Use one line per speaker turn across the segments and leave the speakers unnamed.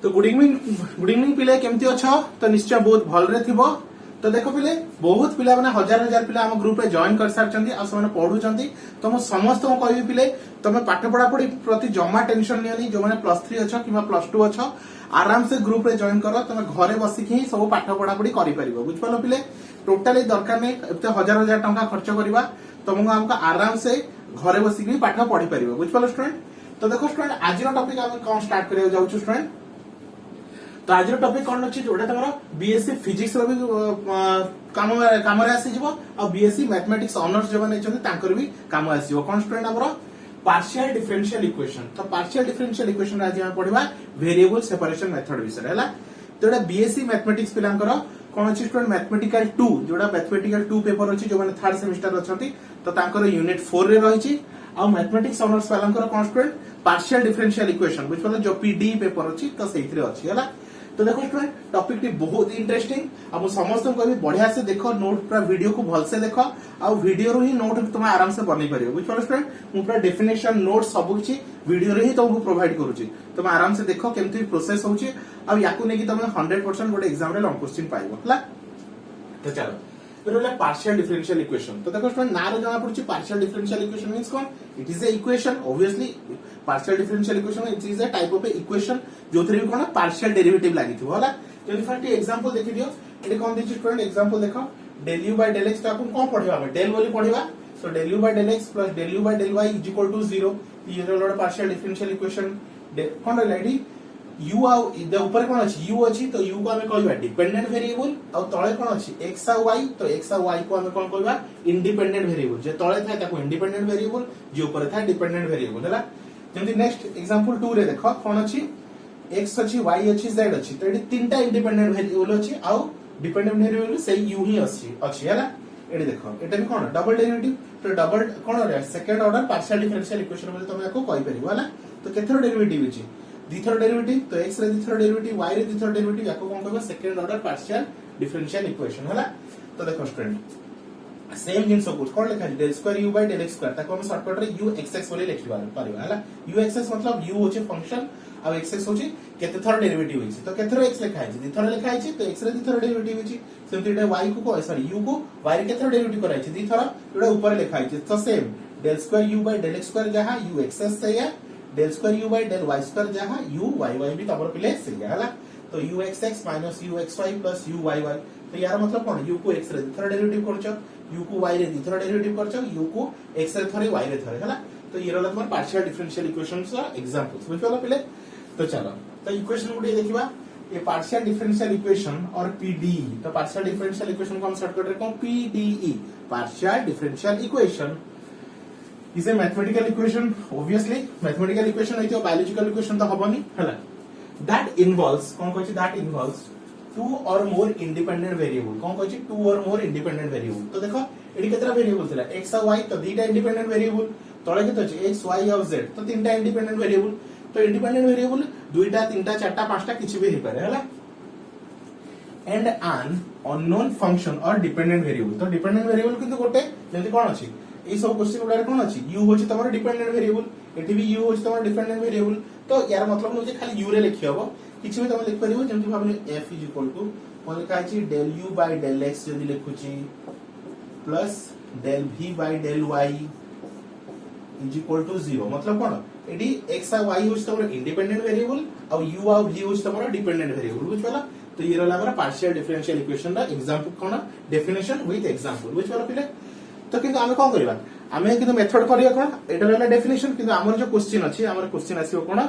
तो good evening पिले केमती अच्छा तो निश्चय बहुत भल रे थिबो। तो देखो पिले बहुत पिला माने हजार हजार पिला हम ग्रुप रे जॉइन कर सारचंदी आ समान पढुचंदी। तो मो समस्त को कहबी पिले तमे पाठ पढा पढी प्रति जमा टेंशन नियनी जो माने +3 अच्छा किबा +2 अच्छा आराम से ग्रुप रे जॉइन करो। तमे घरे बसी के सब पाठ पढा पढी करि परिबो। बुझ पालो पिले टोटली दरकार नै एते हजार हजार टंका खर्च करबा तुमको हमको आराम से घरे बसी के पाठ पढी परिबो। बुझ पालो स्टूडेंट। तो देखो स्टूडेंट आज टॉपिक हम कोन स्टार्ट करियो जाउ स्टूडेंट। तो आज टॉपिक कौन अच्छी जोटा तुम बीएससी फिजिक्स भी काम आसी और बीएससी मैथमेटिक्स ऑनर्स जो नहीं भी काम आसो कौन स्टूडेंट आम पार्शियल डिफरेंशियल इक्वेशन। तो पार्शियल डिफरेंशियल इक्वेशन आज हम पढ़ा वेरिएबल सेपरेशन मेथड विषय है। तो ये बीएससी मैथमेटिक्स पिलांकर कौन अच्छी स्टूडेंट मैथमेटिकल 2 जोड़ा मैथमेटिकल 2 पेपर अच्छी जो थर्ड सेमिस्टर अच्छा तो यूनिट 4 रे रही और मैथमेटिक्स ऑनर्स वाला कौन स्टूडेंट पार्शियल डिफरेंशियल इक्वेशन बुझ पाल जो पीडी पेपर अच्छी तो से अच्छी है। तो देखो स्टूडेंट टॉपिक टी बहुत इंटरेस्टिंग अब समस्त कहबी बढ़िया से देखो नोट पूरा वीडियो को भल से देखो आ वीडियो रो ही नोट तुम आराम से बनै परियो। बुझ पालो स्टूडेंट मु पूरा डेफिनेशन नोट सब कुछ वीडियो रे ही तुमको प्रोवाइड करूची। तुम आराम से देखो केमती प्रोसेस होची अब याकू नेकी तुम 100% गोटे एग्जाम रे लॉन्ग क्वेश्चन पाइबो हला। तो चलो फिर पार्शियल डिफरेंशियल इक्वेशन। तो देखो स्टूडेंट ना रे जाना पड़ची पार्शियल डिफरेंशियल इक्वेशन मींस कौन it is a equation obviously partial differential equation it is a type of A equation जो थ्री भी कौन पार्शियल डेरिवेटिव लागि थो हला। तो फर्स्ट एग्जांपल देखि दियो एटे कौन दिछि स्टूडेंट एग्जांपल देखो del u by del x तो अपन कौन पढ़िबा हम del बोली पढ़िबा। सो del u by del x plus del u by del y is equal to 0 ये रोड पार्शियल डिफरेंशियल इक्वेशन कौन रहलाडी u आ ऊपर कौन अछि u अछि तो u को हमें कहबा डिपेंडेंट वेरिएबल और तळे कौन अछि x और y तो x और y को हमें कौन कहबा इंडिपेंडेंट वेरिएबल जे तळे थाए ताको इंडिपेंडेंट वेरिएबल जे ऊपर थाए डिपेंडेंट वेरिएबल हैला। जेमति नेक्स्ट एग्जांपल 2 रे देखो कौन अछि x अछि y अछि z अछि तो एटी तीनटा इंडिपेंडेंट वेरिएबल अछि आ डिपेंडेंट वेरिएबल से u ही अछि हैला। एटी देखो एटा भी कौन डबल डेरिवेटिव तो डबल कौन रे second order partial differential equation में तुम याको कहि परिबो हैला। तो केथरो डेरिवेटिव अछि दिथर डेरिवेटिव तो x रे दिथर डेरिवेटिव y रे दिथर डेरिवेटिव याको कोन कहबो second order partial differential equation हैला। तो देखो स्टूडेंट सेम जिंस कुछ कोन लिखा del square u by del x square ताको हम शॉर्टकट रे u xx बोले लिखिबा परिबा हैला। u xx मतलब u होचे फंक्शन और xx होचे केते थर डेरिवेटिव होची तो केथर x लिखा है दिथर लिखा है तो x रे दिथर डेरिवेटिव होची सेमति y को सॉरी u को y रे केथर डेरिवेटिव कराई छी दिथर जोडा ऊपर लिखा है तो same del square u by del x square जहां u xx से है del square u by del y square जहां u yy भी तबर पिले से हैला। तो u xx minus u xy plus u yy तो यार मतलब कोन u को x रे दिथर डेरिवेटिव करछो u को y रे दिथर डेरिवेटिव करछो u को x रे थरे y रे थरे हैला। तो ये रहला तुम्हारा पार्शियल डिफरेंशियल इक्वेशंस का एग्जांपल्स बुझलो पिले। तो चलो तो इक्वेशन गुडी देखिबा ये पार्शियल डिफरेंशियल इक्वेशन और पीडीई। तो पार्शियल डिफरेंशियल इक्वेशन को हम शॉर्टकट रे कोन PDE partial differential equation is a mathematical equation obviously mathematical equation है तो biological equation तो हबनी हैला। that involves कौन कहछि that involves two or more independent variable कौन कहछि two or more independent variable। तो देखो एडी केतरा वेरिएबल थिला x और y तो दीटा इंडिपेंडेंट वेरिएबल तळे केते अछि x y और z तो तीनटा इंडिपेंडेंट वेरिएबल तो इंडिपेंडेंट वेरिएबल दुईटा तीनटा चारटा पांचटा किछि भी हे पारे हैला। and an unknown function or dependent variable तो डिपेंडेंट वेरिएबल किंतु गोटे जेंति कोन अछि ए सब क्वेश्चन गुडा कोन अछि u होछि तमर डिपेंडेंट वेरिएबल एठी भी u होछि तमर डिपेंडेंट वेरिएबल। तो यार मतलब नो जे खाली u रे लिखि हबो किछि भी तम लिख परिबो जेंति भाबनी f कोन लिखा अछि del u by del x जदि लिखुछि plus del v by del y is equal to 0 मतलब कोन एडी x और y होछि तमर इंडिपेंडेंट वेरिएबल और u और v होछि तमर डिपेंडेंट वेरिएबल बुझ पाला। तो ये रहला हमरा पार्शियल डिफरेंशियल इक्वेशन रा example cone definition with example बुझ पाला पिले। तो किंतु आमे कोन करबा आमे किंतु मेथड करिया कोन एटा रहला डेफिनेशन किंतु हमर जो क्वेश्चन अछि हमर क्वेश्चन आसीबो कोन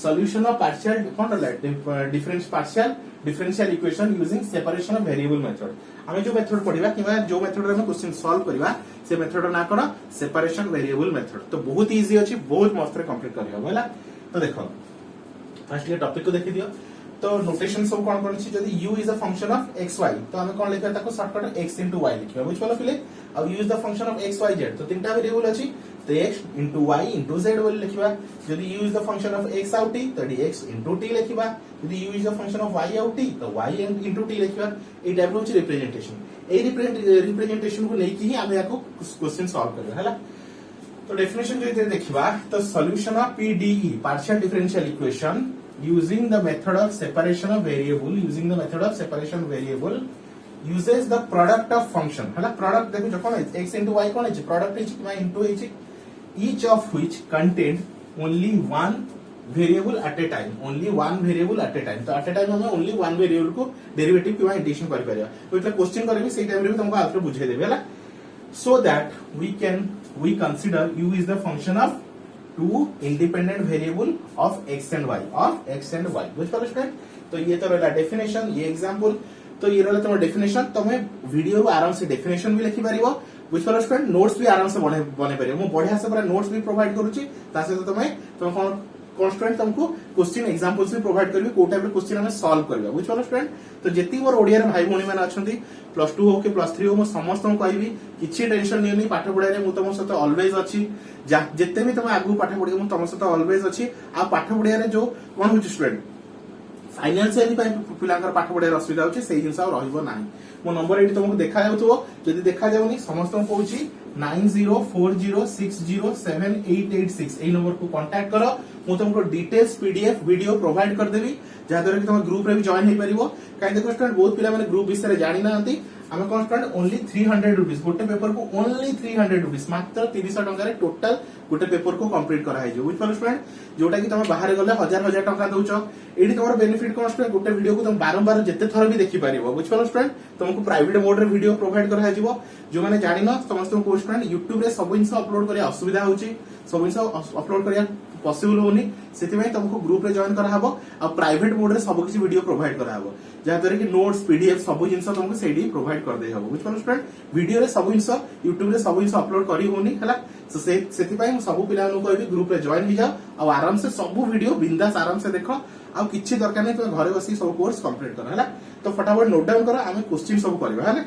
सॉल्यूशन ऑफ पार्शियल कोन रहला difference partial differential equation using separation of variable method. आमे जो मेथड पढिबा किबा जो मेथड रे हम क्वेश्चन सॉल्व करबा से मेथड ना कोन सेपरेशन वेरिएबल मेथड। तो बहुत इजी अछि बहुत मस्त रे कंप्लीट करियो हैला। तो देखो फर्स्ट ये टॉपिक को देखि दियो तो नोटेशन सब कोन कोन छी जदी u is a function of x y तो हमें कोन लिखबा ताको शॉर्टकट x * y लिखबा बुझ पालो पिले। अब u is the function of x y z तो तीनटा वेरिएबल अछि तो x * y * z बोल लिखबा। जदी u is the function of x out t तो x * t लिखबा। जदी u is the function of y out t तो y * t लिखबा। ए टाइप रो रिप्रेजेंटेशन ए रिप्रेजेंटेशन को लेके ही हमें याको क्वेश्चन सॉल्व करबा हैला। तो डेफिनेशन जो देखिबा तो solution of PDE partial differential equation using the method of separation of variable uses the product of function हला product देखो कोन x into y कोन है product है कि into है each of which contained only one variable at a time तो at a time हमें only one variable को derivative कि इंटीग्रेशन कर परिया तो इतला क्वेश्चन करबी सेही टाइम रे भी तुमको आउटर बुझे देबे हला so that we consider u is the function of two independent variable of x and y बुझ पालो स्टूडेंट तो ये तो रहला डेफिनेशन ये एग्जांपल तो ये रहला तुम डेफिनेशन तमे वीडियो आराम से डेफिनेशन भी लिखि परिबो बुझ पालो स्टूडेंट नोट्स भी आराम से बने परिबो मो बढ़िया से पूरा नोट्स भी प्रोवाइड करूची ता से तो तुम कोन स्टूडेंट तुमको क्वेश्चन एग्जांपल्स भी प्रोवाइड करबी को टाइप रे क्वेश्चन हमें सॉल्व करबा बुझ पालो स्टूडेंट तो जेती मोर ओडिया रे भाई भौणी माने अछंती प्लस 2 हो के प्लस 3 हो मो समस्त को कहबी किछि टेंशन नियोनी पाठ पढाई रे मु तुम सहित ऑलवेज अछि जेते भी तुम आगु पाठ पढी मु तुम सहित ऑलवेज अछि आ पाठ पढाई रे जो कोन होची स्टूडेंट फाइनेंशियली पिलांकर पाठ पढाई असुविधा होची सेही जिंस रहइबो नाही मो नंबर एटी तुमको देखा जाउथबो जदी देखा जाउनी समस्त को कहूची 9040607886 ए नंबर को कांटेक्ट करो मु तुमको डिटेल्स पीडीएफ वीडियो प्रोवाइड कर देबी जहा द्वारा कि तुम ग्रुप रे भी जॉइन हे परिबो काई देखो स्टूडेंट बहुत पिला माने ग्रुप विषय रे जानि नांती आमे कोन स्टूडेंट ओनली 300 रुपीस गोटे पेपर को ओनली 300 रुपीस मात्र 300 टका रे टोटल गोटे पेपर को कंप्लीट करा है जो बुझ पालो स्टूडेंट जोटा कि तुम बाहर गले हजार हजार टका दउचो एडी तमर बेनिफिट कोन स्टूडेंट गोटे वीडियो को तुम बारंबार जेते थर भी देखि परिबो बुझ पालो स्टूडेंट तुमको प्राइवेट मोड रे वीडियो प्रोवाइड करा है जिवो जो माने जानि न समस्त को स्टूडेंट YouTube रे सब जिंस अपलोड करिया असुविधा होची सब जिंस अपलोड करिया पॉसिबल होनी सेति में तुमको ग्रुप रे जॉइन करा हबो आ प्राइवेट मोड रे सब किछि वीडियो प्रोवाइड करा हबो जहा द्वारा कि नोट्स पीडीएफ सब जिंस तुमको सेडी प्रोवाइड कर दे हबो बुझ पालो स्टूडेंट वीडियो रे सब जिंस YouTube रे सब जिंस अपलोड करी होनी हला सेति पई सब पिला नु कहबी ग्रुप रे जॉइन हो जाओ आ आराम से सब वीडियो बिंदास आराम से देखो आ किछि दरकार नै तुम घरे बसी सब कोर्स कंप्लीट कर हला तो फटाफट नोट डाउन करो आमे क्वेश्चन सब करबा हला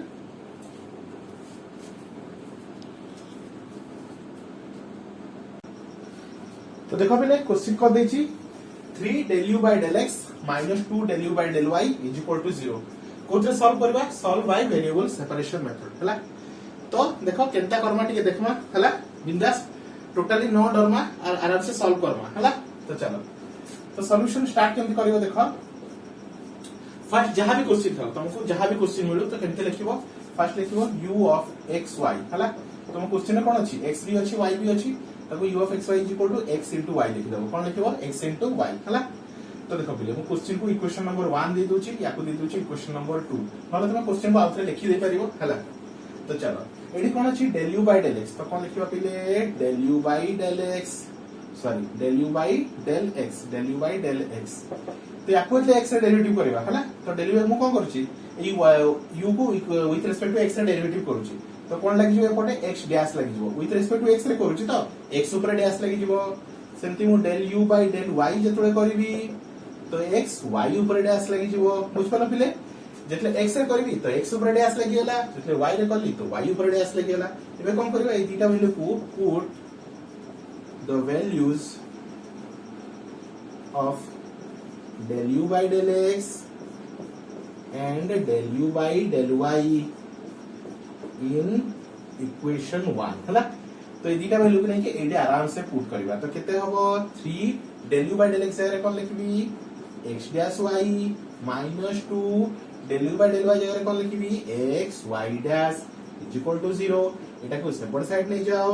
तो देखो पहले क्वेश्चन कर देछि 3 del u by del x minus 2 del u by del y is equal to 0 कोथे solve करबा solve by variable separation method हला तो देखो केनता करमा टिके देखमा हला बिंदास टोटली नो डरमा आराम से सॉल्व करमा हला तो चलो तो सॉल्यूशन स्टार्ट केमति करिवो देखो फर्स्ट जहां भी क्वेश्चन था तुमको जहां भी क्वेश्चन मिलो तो केमति लिखिबो first लिखिबो u of x y हला तुम क्वेश्चन कोन अछि x भी अछि y भी अछि तको u of x y x into y लिखि दबो कोन लिखिबो x into y हला तो देखो पहिले मु क्वेश्चन को इक्वेशन नंबर 1 दे दोछि या को दे दोछि इक्वेशन नंबर 2 मतलब तुम क्वेश्चन को आउथरे लिखि दे परिबो हला तो चलो एडी कोन अछि del u by del x तो कोन लिखिबो पहिले del u by del x sorry del u by del x तो याको ले x रे डेरिवेटिव करबा हला तो del u मु कोन करछि ए u को विथ रिस्पेक्ट टू x रे डेरिवेटिव करूछि तो कोन लागि जो एपटे x डैश लागि जो विथ रिस्पेक्ट टू x रे करूछि तो x ऊपर डैश लागि जो सेंति मु del u by del y जेतले करबी तो x y ऊपर डैश लागि जो बुझ पालो पिले जेतले x रे करबी तो x ऊपर डैश लागि गेला जेतले y रे करली तो y ऊपर डैश लागि गेला एबे कोन करबा ए दीटा वैल्यू को put the values of del u by del x and del u by del y in equation 1 हला तो ये दीटा वैल्यू को नहीं कि एडी आराम से पुट करबा तो केते हबो 3 del u by del x रे कोन लिखबी x dash y minus 2 del u by del y जगह कोन लिखबी x y dash is equal to 0 एटा को सेपरेट साइड ले जाओ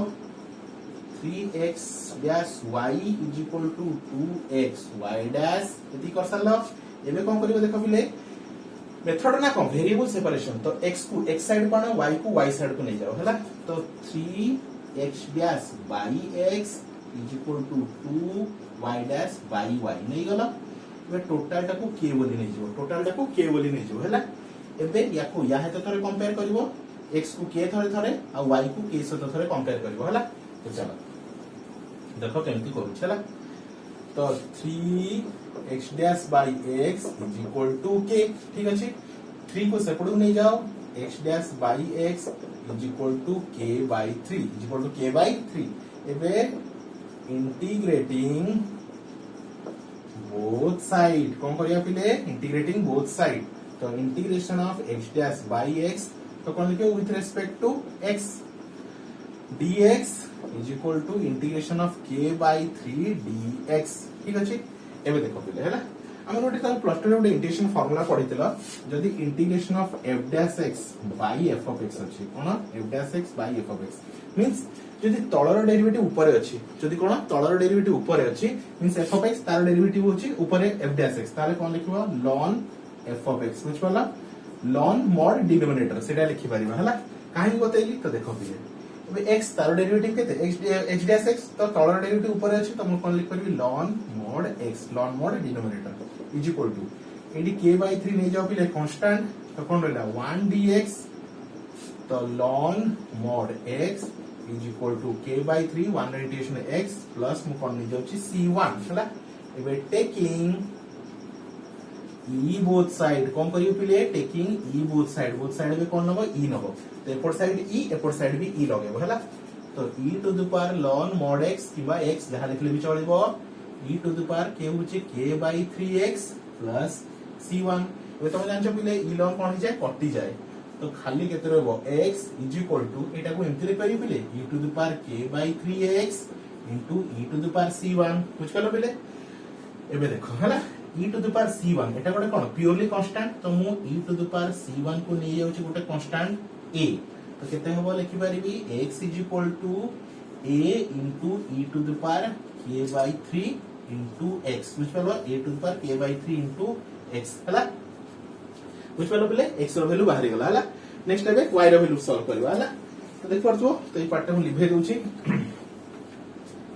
3x dash y is equal to 2x y dash एती कर सरलो एबे कोन करबो देखो पिले मेथड ना कोन वेरिएबल सेपरेशन तो x को x साइड कोन y को y साइड को ले जाओ हला तो 3x dash by x is equal to 2y dash by y नहीं गलो एबे टोटल टा को k बोली नहीं जो टोटल टा को k बोली नहीं जो हला एबे या को या है तो थरे कंपेयर करबो x को k थरे थरे आ y को k से थरे कंपेयर करबो हला तो चलो देखो केमती करू छला तो 3x dash by x is equal to k ठीक अछि 3 को सेपरेट नहीं जाओ x dash by x is equal to k by 3 is equal to k by 3 एबे इंटीग्रेटिंग बोथ साइड कोन करिया पिले इंटीग्रेटिंग बोथ साइड तो integration of x dash by x तो कोन लिखे with respect to x dx is equal to integration of k by 3 dx ठीक अछि एबे देखो पिले हैला हम गोटे तम प्लस 2 रे गोटे इंटीग्रेशन फार्मूला पढितलो जदी integration of f dash x by f of x अछि कोन f dash x by f of x means जदी तळर डेरिवेटिव ऊपर अछि जदी कोन तळर डेरिवेटिव ऊपर अछि मींस f ऑफ x तार डेरिवेटिव होछि ऊपर f डैश x ताले कोन लिखबो ln f ऑफ x बुझ पला ln mod डिनोमिनेटर सेटा लिखि परिबा हैला काहे बतैली तो देखो पिले अब x तार डेरिवेटिव केते x डैश x तो तळर डेरिवेटिव ऊपर अछि तो हम कोन लिख परबी ln mod denominator is equal to एडी k/3 नै जाओ पिले कांस्टेंट तो कोन रहला 1 dx तो ln mod x is equal to k/3 1 integration x plus मु कोन नै जाउ छी c1 हला एबे टेकिंग e बोथ साइड कोन करियो पिले टेकिंग e बोथ साइड में कोन नबो e नबो तो एपर साइड e एपर साइड भी e लगेबो हला तो e to the power ln mod x किबा x जहा लिखले भी चलिबो e to the power k होचे k/3x प्लस c1 ए तुम जानछो पिले e ln कोन हो जाय कटि जाय तो खाली केते रहबो x इज इक्वल टू एटा को एमति लिख पिले e to the power k/3x into e to the power c1 बुझ गेलो पिले एबे देखो हला e to the power c1 एटा गोटे कोन प्योरली कांस्टेंट तो मु e to the power c1 को नै जाउची गोटे कांस्टेंट a तो केते हबो लिखि परिबी x is equal to a into e to the power k/3 into x बुझ पालो a to the power k/3 into x हला बुझ पालो पिले x रो वैल्यू बाहरी गला हला नेक्स्ट एबे y रो वैल्यू सॉल्व करबा हला तो देख परछो तो ई पार्ट हम लिभे दोची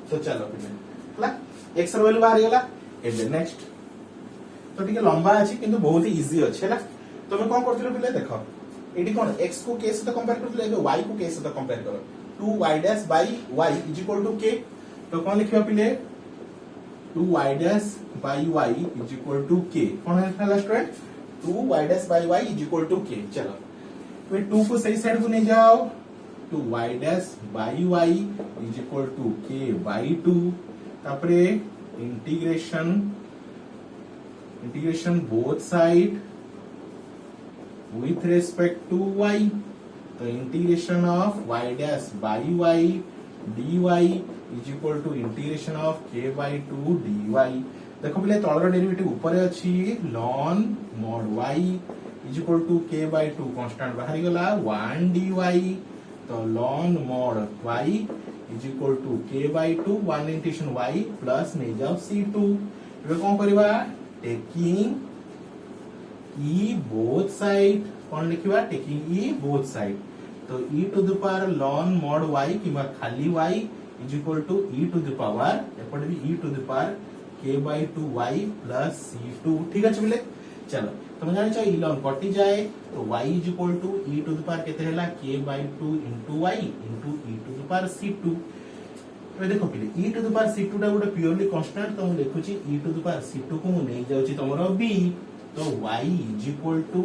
तो चलो पिले हला x रो वैल्यू बाहरी गला एबे नेक्स्ट तो ठीक लंबा अछि किंतु बहुत ही इजी अछि हला तो मैं कोन करथिलो पिले देखो एडी कोन x को k से कंपेयर करथिलो एबे y को k से कंपेयर करो 2y dash by y is equal to k तो कोन लिखिबा पिले 2y dash by y is equal to k कोन है student 2y dash by y is equal to k चलो फिर 2 को सही साइड को ले जाओ 2y dash by y is equal to k by 2 तापरे integration both side with respect to y तो integration of y dash by y dy is equal to integration of k/2 dy देखो पहले तळर derivative ऊपर अछि ln mod y is equal to k/2 constant बाहरी गला 1 dy तो ln mod y is equal to k/2 1 integration y plus नै जाओ c2 एबे कोन करबा टेकिंग e both side कौन लिखिबा टेकिंग e both side तो e to the power ln mod y किबा खाली y is equal to e to the power एपट भी e to the power k/2 y plus c2 ठीक अछि बोले चलो तुम जानि छ e ln कटि जाए तो y is equal to e to the power केते हला k/2 y e to the power c2 ए देखो पिले e to the power c2 टा गोटे प्योरली कांस्टेंट तो हम देखु छी e to the power c2 को नै जाउ छी तमरो b तो y is equal to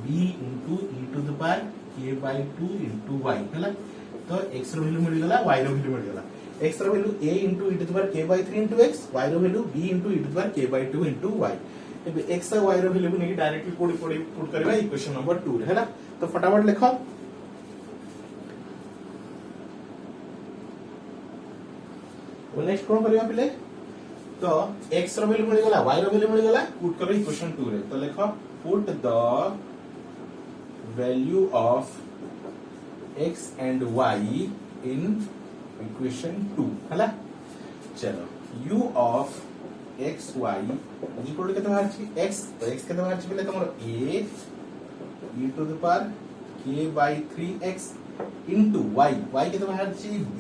b into e to the power k/2 into y हैला तो x रो वैल्यू मिल गेला y रो वैल्यू मिल गेला x रो value a into e to the power k/3 into x y रो value b into e to the power k/2 into y एबे x और y रो वैल्यू नै डायरेक्टली पुट करबा इक्वेशन नंबर 2 हैला तो फटाफट लिखो और नेक्स्ट कोन करिया पिले तो x रो वैल्यू मिल गेला y रो वैल्यू मिल गेला पुट करो इक्वेशन 2 रे तो लिखो put the value of x and y in equation 2 हला चलो u of x y is equal to केते बाहर छी x तो x केते बाहर छी पहले तमरो a e to the power k/3x into y y केते बाहर छी b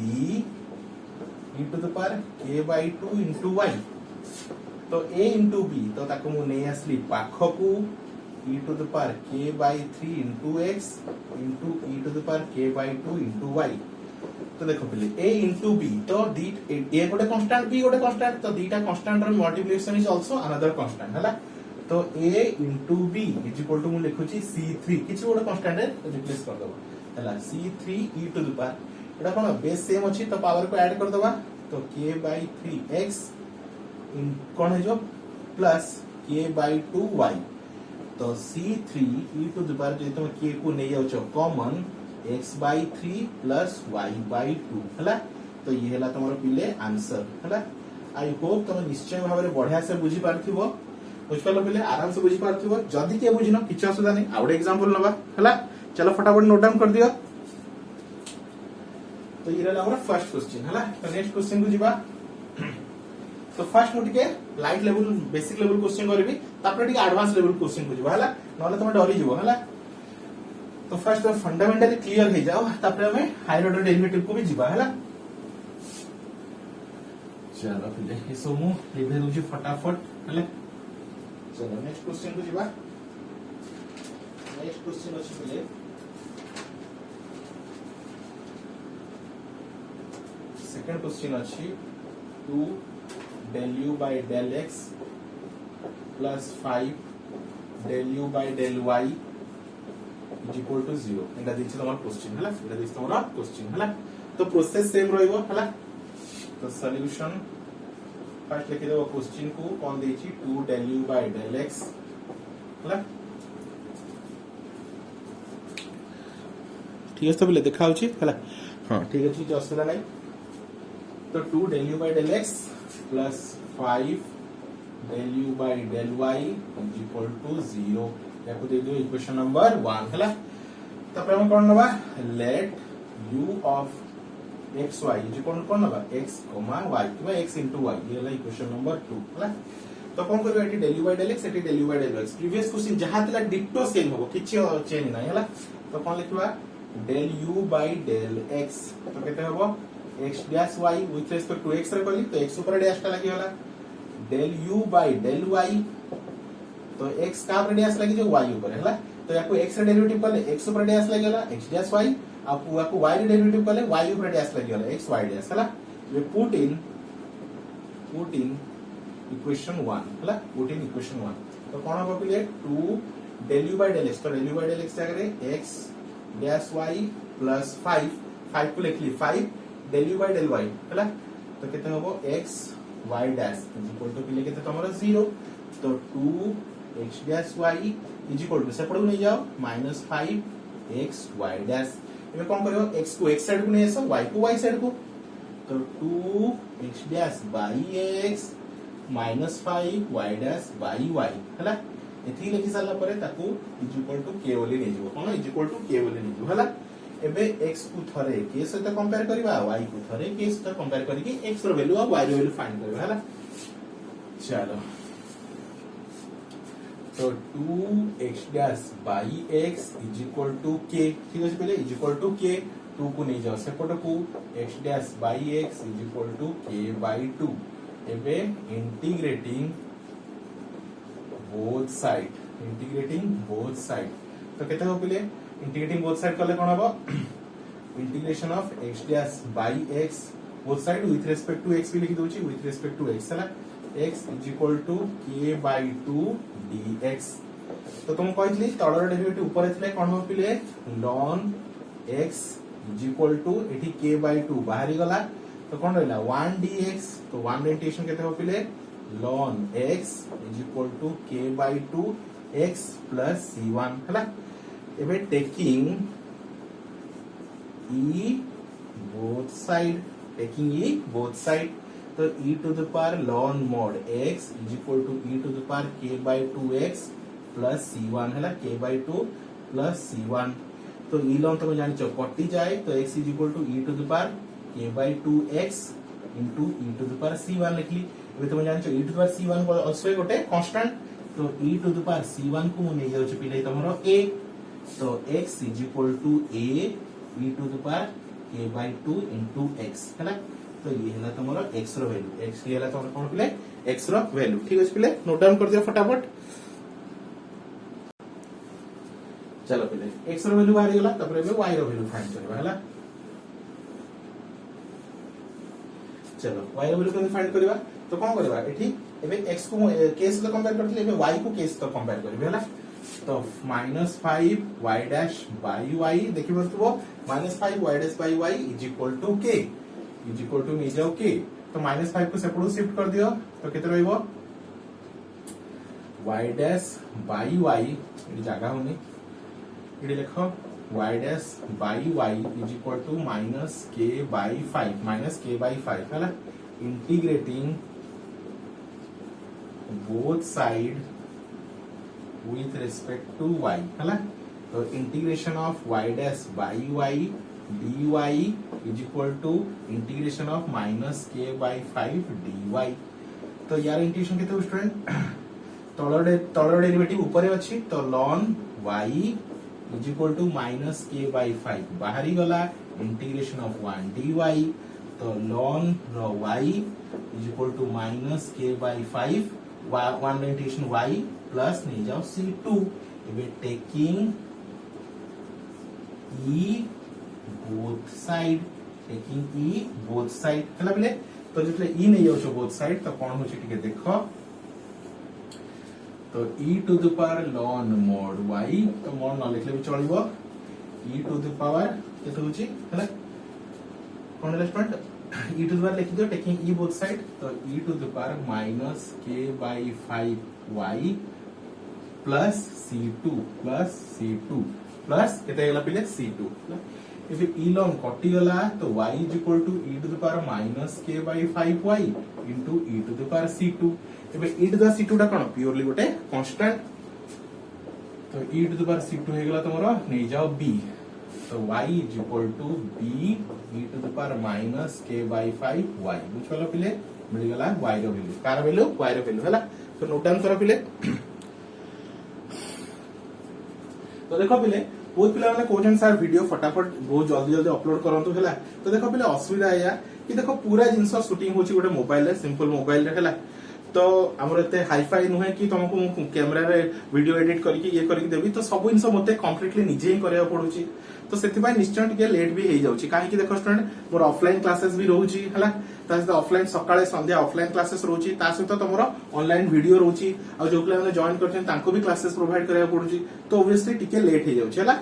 e to the power k/2 into y तो a into b तो ताको मु नै आसली पाखकू e to the power k/3 into x into e to the power k/2 into y तो देखो पहले a into b तो a गोटे कांस्टेंट b गोटे कांस्टेंट तो दीटा कांस्टेंट रो multiplication is also another constant हला तो a into b is equal to मु लिखु छी c3 किछि गोटे कांस्टेंट है रिप्लेस कर दबा हला c3 e to the power Etah cone base same अछि तो पावर को ऐड कर दबा तो k/3x इन कोन है जो प्लस k/2 y तो c3 e to the power जे तुम k को नै जाउ छ कॉमन x/3 plus y/2 हला तो ये हला तमरो पिले आंसर हला आई होप तुम निश्चय भाव में बढ़िया से बुझी पारथिबो बुझिपाल पिले आराम से बुझी पारथिबो जदी के बुझिनो किछ असुविधा नहीं आउट एग्जांपल नबा हला चलो फटाफट नोट डाउन कर दियो तो ये रहला हमर फर्स्ट क्वेश्चन हला तो नेक्स्ट क्वेश्चन को जीवा तो फर्स्ट मु टिके light level basic level question करबी तापर टिके एडवांस लेवल क्वेश्चन को जीवा हला नले तुम डरी जीवो हला तो फर्स्ट तो फंडामेंटली क्लियर हो जाओ तापर हमें हायर ऑर्डर डेरिवेटिव को भी जीवा हला चलो फिर ये सब मु लिखे दूची फटाफट हले चलो नेक्स्ट क्वेश्चन को जीवा नेक्स्ट क्वेश्चन अछि पहिले सेकंड क्वेश्चन अछि 2 del u by del x plus 5 del u by del y is equal to 0 एटा दिछि तमर क्वेश्चन हला एटा दिछि तमर क्वेश्चन हला तो प्रोसेस सेम रहइबो हला तो सॉल्यूशन फर्स्ट लिखि देबो क्वेश्चन को कोन देछि 2 del u by del x हला ठीक है तो पहले देखा होछि हला हां ठीक अछि जो असला नै तो 2 del u by del x plus 5 del u by del y is equal to 0 याको दे दो इक्वेशन नंबर 1 हला तपर हम कोन नबा let u of xy is equal to कोन नबा x, y किबा x into y ये हला इक्वेशन नंबर 2 हला तो कोन करबे eighty del u by del x eighty del u by del x previous question जहां तला डिक्टो सेम होबो किछि चेंज नै हला तो कोन लिखबा del u by del x तो केते होबो x dash y with respect to x रे कहली तो x ऊपर डैश टा लागि होला del u by del y तो x का ऊपर डैश लागि जो y ऊपर हैला तो याको x रे डेरिवेटिव करले x ऊपर डैश लागि होला x dash y आपको याको y रे डेरिवेटिव करले y ऊपर डैश लागि होला x y dash हैला वे पुट इन इक्वेशन 1 हैला पुट इन इक्वेशन 1 तो कोन होबो कि 2 del u by del x तो del u by del x जगह रे x dash y plus 5 को लिखली 5 del u by del y हैला तो केते होबो x y dash is equal to के लिए केते तमरो 0 तो 2 x dash y is equal to सेपड़ नहीं जाओ -5 x y dash एमे कोन करियो x को x साइड को नहीं आसो y को y साइड को तो 2 x dash by x -5 y dash by y हैला एथि लिखि साला परे ताकू इज इक्वल टू k बोली नै जिवो कोन इज इक्वल टू k बोली नै जिवो हैला एबे x को थरे k सहित कंपेयर करबा y को थरे k सहित कंपेयर करिके x रो वैल्यू और y रो वैल्यू फाइंड करबा हैला चलो तो 2x dash by x is equal to k ठीक अछि पहले is equal to k 2 को नहीं जाओ सेपट को x dash by x is equal to k by 2 एबे इंटीग्रेटिंग बोथ साइड तो केते हो पहले इंटीग्रेटिंग बोथ साइड करले कोन हबो integration of x dash by x both side with respect to x भी लिखि दोछि विथ रिस्पेक्ट टू x हला x is equal to k by 2 dx तो तुम कहथली तळर डेरिवेटिव ऊपर एथले कोन हो पिले ln x is equal to एठी k by 2 बाहरी गला तो कोन रहला 1 dx तो 1 इंटीग्रेशन केते हो पिले ln x is equal to k by 2 x plus c1 हला एबे टेकिंग e both side तो e to the power ln mod x is equal to e to the power k by 2x plus c1 हला k by 2 plus c1 तो e ln तुम जानि छ कटि जाय तो x is equal to e to the power k by 2x into e to the power c1 लिखली एबे तुम जानि छ e to the power c1 को also गोटे कांस्टेंट तो e to the power c1 को मु नै जाउ छ पिले तमरो a तो x is equal to a e to the power k by 2 into x हैला तो ये हैला तमरो x रो वैल्यू x ये हैला तमरो कोन पिले x रो वैल्यू ठीक अछि पिले नोट डाउन कर दियो फटाफट चलो पिले x रो वैल्यू बाहर गेला तपर एबे y रो वैल्यू फाइंड करबा हैला चलो y रो वैल्यू केन फाइंड करबा तो कोन करबा एठी एबे x को k से कंपेयर करथले एबे y को k से कंपेयर करबे हैला तो -5 y dash by y देखि बतबो -5 y dash by y is equal to k is equal to नहीं जाओ k तो -5 को सेपड़ो शिफ्ट कर दियो तो केते रहइबो y dash by y एडी जागा होनी एडी लिखो y dash by y is equal to -k by 5 -k by 5 हैला integrating both side with respect to y है तो integration of y dash by y dy is equal to integration of minus k by 5 dy तो यार integration केते student तळ derivative ऊपर अछि तो ln y is equal to minus k by 5 बाहरी गला इंटीग्रेशन ऑफ 1 dy तो ln y is equal to minus k by 5 1 integration y plus नहीं जाओ c2 एबे taking e both side taking e both side हला बेले तो जतले e नहीं जाउ both side तो कोन होछि ठीक देखो तो e to the power ln mod y तो mod न लिखले भी चलिबो e to the power केते होछि हला कोन रेस्टोरेंट e to the power लिखि दियो टेकिंग e both side तो e to the power minus k by 5 y plus c2 plus केते गेला पिले c2 if e ln कटि गला तो y is equal to e to the power minus k by 5y into e to the power c2 एबे e to the power c2 टा कोन purely गोटे constant तो e to the power c2 हे गेला तमरो नै जाओ b तो y is equal to b e to the power minus k by 5y बुझलो पिले मिल गेला y रो वैल्यू कार वैल्यू y रो वैल्यू हला तो नोट डाउन करो पिले तो देखो पिले बहुत पिला माने कोजन सर वीडियो फटाफट बहुत जल्दी जल्दी अपलोड करंतु हैला तो देखो पिले असुविधा आया कि देखो पूरा जिंस शूटिंग होची गोटे मोबाइल रे सिंपल मोबाइल रे हैला तो हमर एते हाईफाई नुहे कि तुमको कैमरा रे वीडियो एडिट करके ये करके देबी तो सब जिंस मते कंप्लीटली निजे ही करिया पडुची तो सेति निश्चय टिके लेट भी हे जाउची काहे कि देखो स्टूडेंट मोर ऑफलाइन क्लासेस भी रहउची हैला तासे ऑफलाइन सकाळे संध्या ऑफलाइन क्लासेस रहउची तासे तो तमरो ऑनलाइन वीडियो रहउची आ जो पिला माने जॉइन करछन तांको भी क्लासेस प्रोवाइड करिया पडुची तो ऑब्वियसली टिके लेट हे जाउची हैला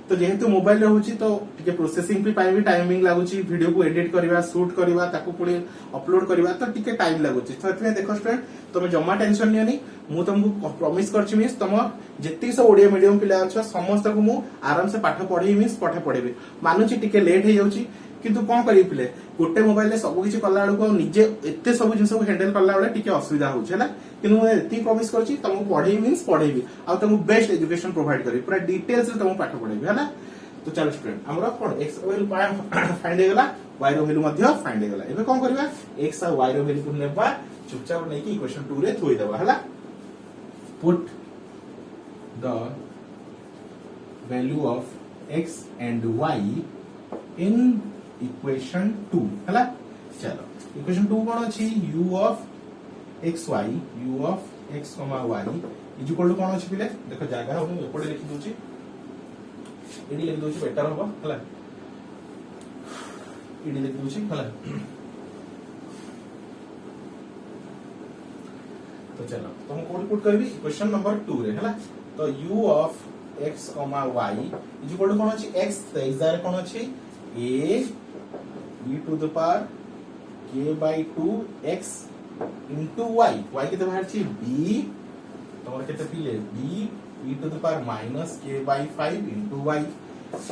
तो जेहेतु मोबाइल रे होची तो टिके प्रोसेसिंग भी पाई भी टाइमिंग लागुची वीडियो को एडिट करबा शूट करबा ताको पुणी अपलोड करबा तो टिके टाइम लागुची तो एतमे देखो स्टूडेंट तुम जम्मा टेंशन नियनी मु तुमको प्रॉमिस करछि मिस तुम जेति सब ओडिया मीडियम पिला छ समस्त को मु आराम से पाठ पढेई मिस पाठ पढेबे मानुची टिके लेट हे जाउची किंतु कोन करी पिले गोटे मोबाइल रे सब किछि कल्ला को निजे एते सब जिंस को हैंडल करला बेले टिके असुविधा होछ हैला किंतु मु एति प्रॉमिस करछि तुमको पढेई मिस पढेबी आ तुमको बेस्ट एजुकेशन प्रोवाइड करी पूरा डिटेल्स रे तुमको पाठ पढेबी हैला तो चलो स्टूडेंट हमरा कोन x वैल्यू फाइंड हे गेला y रो वैल्यू मध्य फाइंड हे गेला एबे कोन करबा x आ y रो वैल्यू को लेबा चुपचाप नै कि इक्वेशन 2 रे थोई देबा हैला put the value of x and y in equation 2 हैला चलो इक्वेशन 2 कोन अछि u of xy u of x, y is equal to कोन अछि पिले देखो जागा हम एपडे लिखि दोछि एडी लिखि दोछि बेटर होबा हैला एडी लिखि दोछि हैला तो चलो तुम कोड पुट करबी क्वेश्चन नंबर 2 रे हैला तो u of x, y is equal to कोन अछि x तो x दार कोन अछि a e to the power k by 2 x into y y केते बाहर छी b तमर केते पिले b e to the power minus k by 5 into y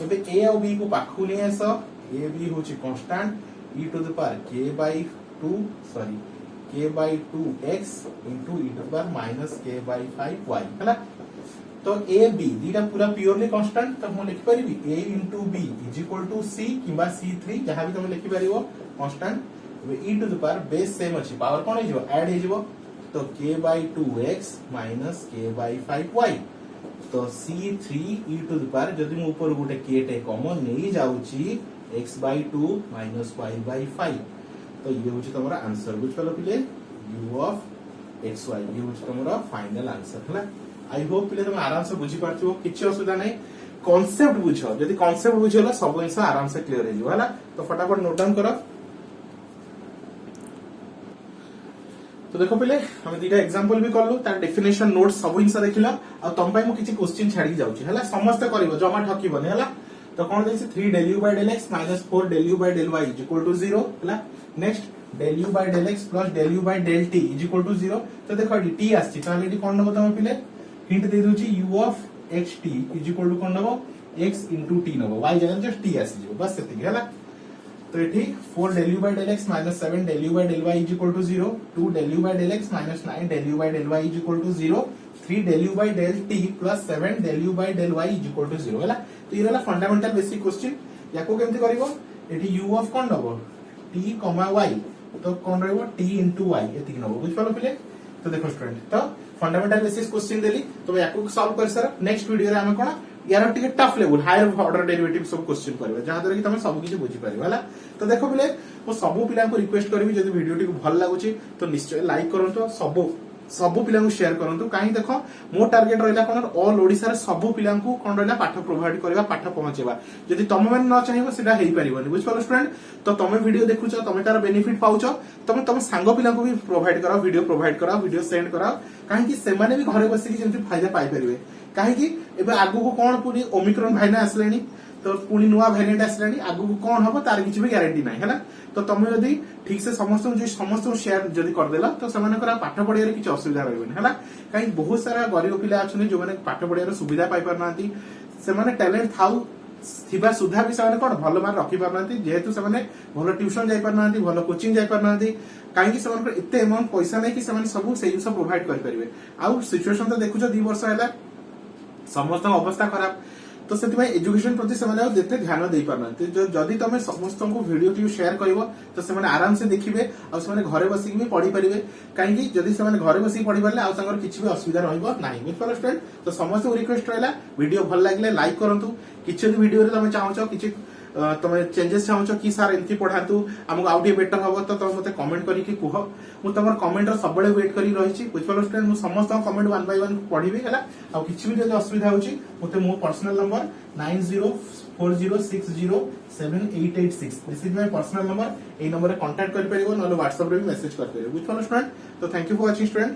एबे a और b को पाखु नै आस a b होची constant e to the power k by 2 sorry k by 2 x into e to the power minus k by 5 y हैला तो a b दीटा पूरा purely constant तो हम लिखि परिबी a into b is equal to c किबा c3 जहां भी तुम लिखि परिबो constant e to the power base same अछि पावर कोन हिजो ऐड हिजो तो k by 2x minus k by 5y तो c3 e to the power जदि हम ऊपर गोटे k टे कॉमन नै जाउची x by 2 minus y by 5 तो ये होची तमरा आंसर बुझ पलो पिले u of xy ये होची तमरा फाइनल आंसर हला आई होप पिले तुम आराम से बुझी पारथिबो किछि असुविधा नै कांसेप्ट बुझो जदि कांसेप्ट बुझिला सब जिंस आराम से क्लियर हे जिवो हला तो फटाफट नोट डाउन करो तो देखो पिले हम दीटा एग्जांपल भी करलु तार डेफिनेशन नोट सब जिंस देखिला आ तम पय मु किछि क्वेश्चन छाडी जाउची हला समस्त करबो जमा ठकीबो नै हला तो कोन देछि 3 del u by del x minus 4 del u by del y is equal to 0 हला next del u by del x plus del u by del t is equal to 0 तो देखो t आछि ताले डी कोन नबो तम पिले hint दे दोची u of xt is equal to कोन नबो x into t नबो y जगह जस्ट t आसी जिवो बस सेति हला तो ये 4 del u by del x minus 7 del u by del y is equal to 0, 2 del u by del x minus 9 del u by del y is equal to 0, 3 del u by del t plus 7 del u by del y is equal to 0 हैला। तो ये रहला fundamental basic question. याको केमति करिवो एठी u of cone दबो t, y तो कोन रहबो t into y एतिक नबो बुझ पालो पिले। तो देखो स्टूडेंट तो फंडामेंटल बेसिस क्वेश्चन देली तो याको सॉल्व कर सर नेक्स्ट वीडियो रे हम कोन यार टिके tough level higher order derivative सब क्वेश्चन करबे जहां द्वारा कि तमे सब किछ बुझी परिबो हैला। तो देखो पिले मो सब पिला को रिक्वेस्ट करबी जदी वीडियो टिक भल लागुची तो निश्चय लाइक करंतो सब पिला को शेयर करंतु काई देखो मो टार्गेट रहला कोन ऑल ओडिसा रे सब पिला को कोन रहला पाठ प्रोवाइड करबा पाठ पहुंचेबा जदी तमे मन न चाहिबो सेटा हेई परिबोनी बुझ पालो स्टूडेंट। तो तमे वीडियो देखुचो तमे तार बेनिफिट पाउचो तमे सांग पिला को भी प्रोवाइड कराओ वीडियो सेंड कराओ काहे कि से माने भी घरे बसी कि जेंति फायदा पाई परिबे काहे कि एबे आगु को कोन पूरी ओमिक्रॉन भाइना आसलेनी तो पुणी नुआ वेरिएंट आसलानी आगु को कोन हबो तार किछि भी ग्यारंटी नाही हैला। तो तमे यदि ठीक से समस्त शेयर जदि कर देला तो सेमाने करा पाठ पढिया रे किछि असुविधा रहबेनी हैला। काहे बहुत सारा गरीब पिला अछनी जो माने पाठ पढिया रे सुविधा पाई परनांती सेमाने टैलेंट थाउ थिबा सुधा भी सेमाने कोन भलो मार रखि परनांती जेहेतु सेमाने भलो ट्यूशन जाई परनांती भलो कोचिंग जाई परनांती काहे कि सेमाने एते अमाउंट पैसा नै कि सेमाने सब सेही सब प्रोवाइड कर परिबे। आ सिचुएशन तो देखुछो 2 वर्ष हैला समस्त अवस्था खराब तो से एजुकेशन प्रति से ध्यान दे पारना जदि तुम समस्त को वीडियो टी शेयर कर तो से आराम से देखिए और से घरे बसिक भी पढ़ी पारे कहीं जदि से घरे बसिक पढ़ी पारे आर किसी भी असुविधा रही बुझिपार स्टूडेंट। तो समस्त रिक्वेस्ट रहा वीडियो भल लगे लाइक करूँ किसी वीडियो तुम चाहो कि तुम चेंजेस चाहो कि सार एमती पढ़ातु आमको आउ बेटर हम तो तुम मत कमेंट करके कह मुझे तुम कमेंट सब वेट कर रही बुझिपार स्टूडेंट मुझे समस्त कमेंट 1 by 1 पढ़ी है आ कि भी जब असुविधा होती मत मो personal number 9040607886 this is my personal number A number contact कर परिबो न व्हाट्सएप रे भी मेसेज कर परिबो बुझिपार स्टूडेंट। तो thank you for watching student.